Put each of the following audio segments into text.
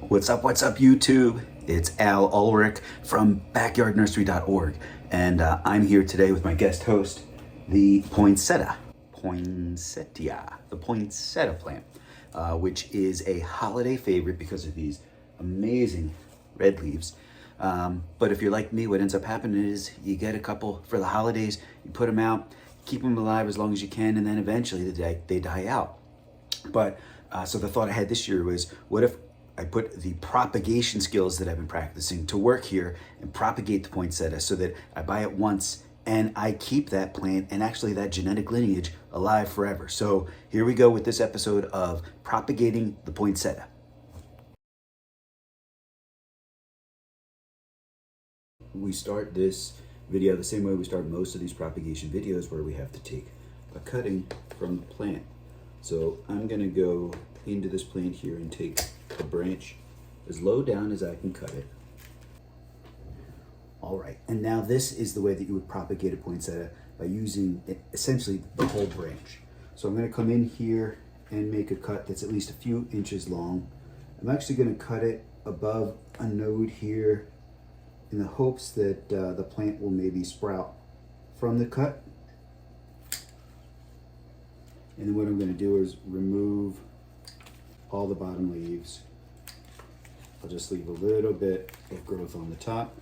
What's up, YouTube? It's Al Ulrich from backyardnursery.org, and I'm here today with my guest host, the Poinsettia, the poinsettia plant, which is a holiday favorite because of these amazing red leaves. But if you're like me, what ends up happening is you get a couple for the holidays, you put them out, keep them alive as long as you can, and then eventually they die out. But so the thought I had this year was, what if I put the propagation skills that I've been practicing to work here and propagate the poinsettia so that I buy it once and I keep that plant and actually that genetic lineage alive forever. So here we go with this episode of Propagating the Poinsettia. We start this video the same way we start most of these propagation videos, where we have to take a cutting from the plant. So I'm gonna go into this plant here and take a branch as low down as I can cut it. All right, and now this is the way that you would propagate a poinsettia, by using essentially the whole branch. So I'm gonna come in here and make a cut that's at least a few inches long. I'm actually gonna cut it above a node here in the hopes that the plant will maybe sprout from the cut. And then what I'm going to do is remove all the bottom leaves. I'll just leave a little bit of growth on the top.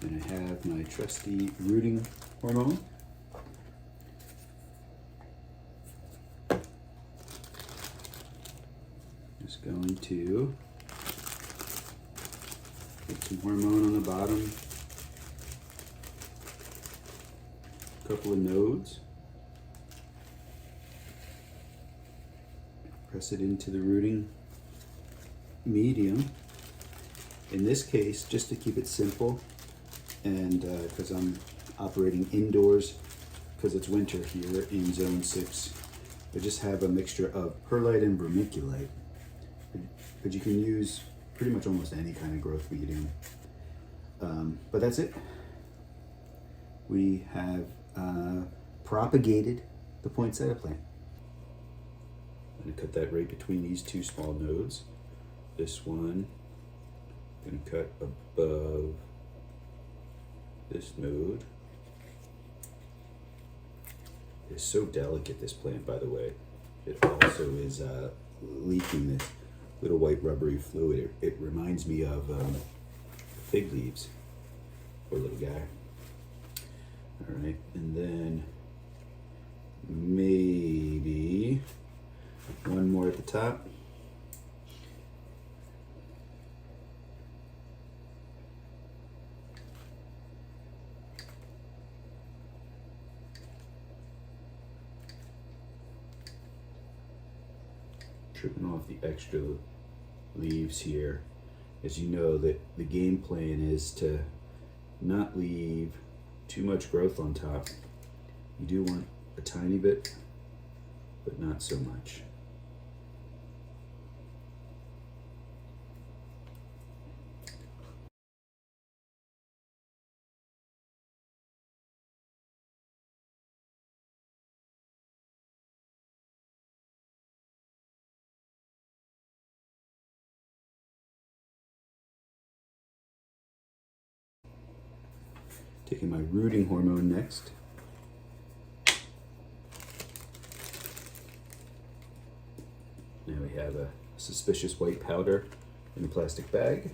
And I have my trusty rooting hormone. Just going to put some hormone on the bottom, a couple of nodes, press it into the rooting medium. In this case, just to keep it simple, and because I'm operating indoors, because it's winter here in zone 6, I just have a mixture of perlite and vermiculite. But you can use pretty much almost any kind of growth medium. But that's it. We have propagated the poinsettia plant. I'm going to cut that right between these two small nodes. This one, I'm going to cut above this node. It's so delicate, this plant, by the way. It also is leaking this little white rubbery fluid. It reminds me of fig leaves. Poor little guy. All right, and then maybe one more at the top. Trimming off the extra leaves here. As you know, that the game plan is to not leave too much growth on top. You do want a tiny bit, but not so much. Taking my rooting hormone next. Now we have a suspicious white powder in a plastic bag.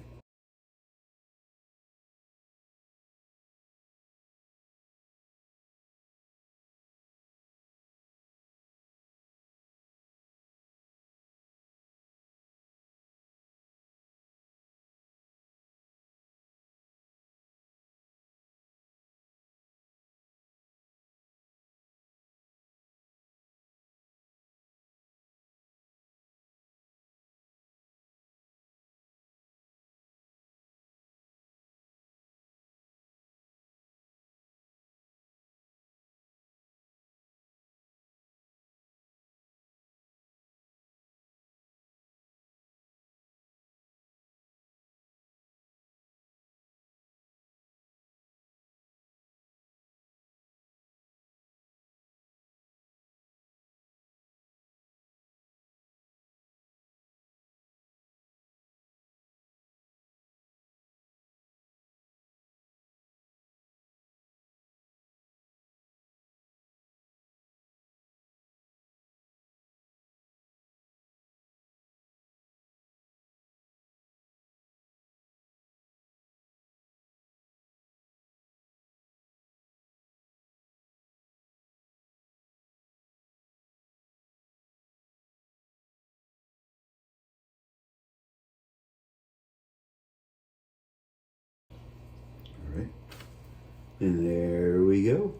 And there we go.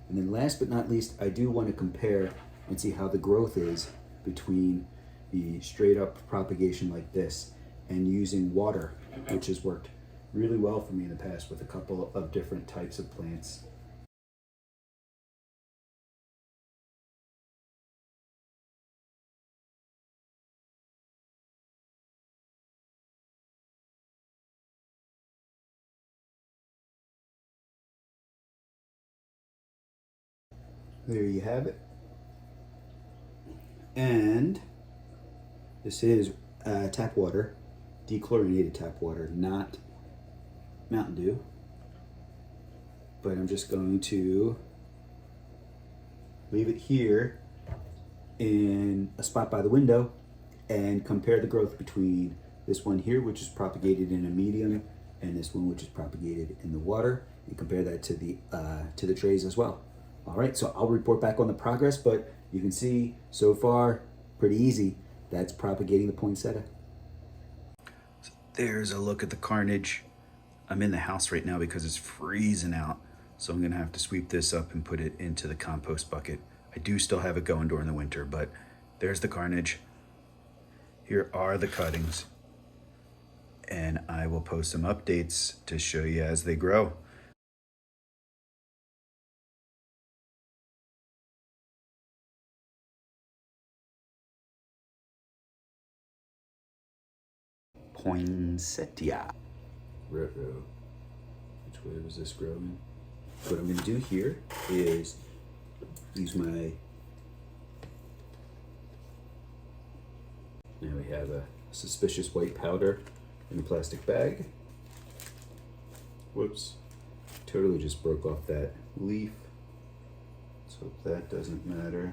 And then last but not least, I do want to compare and see how the growth is between the straight up propagation like this and using water, which has worked really well for me in the past with a couple of different types of plants. There you have it. And this is tap water, dechlorinated tap water, not Mountain Dew. But I'm just going to leave it here in a spot by the window and compare the growth between this one here, which is propagated in a medium, and this one, which is propagated in the water, and compare that to the trays as well. All right, so I'll report back on the progress, but you can see so far, pretty easy. That's propagating the poinsettia. So there's a look at the carnage. I'm in the house right now because it's freezing out, so I'm gonna have to sweep this up and put it into the compost bucket. I do still have it going during the winter, but there's the carnage. Here are the cuttings, and I will post some updates to show you as they grow. Poinsettia. Which way was this growing? What I'm going to do here is use my... Now we have a suspicious white powder in a plastic bag. Whoops. Totally just broke off that leaf. Let's hope that doesn't matter.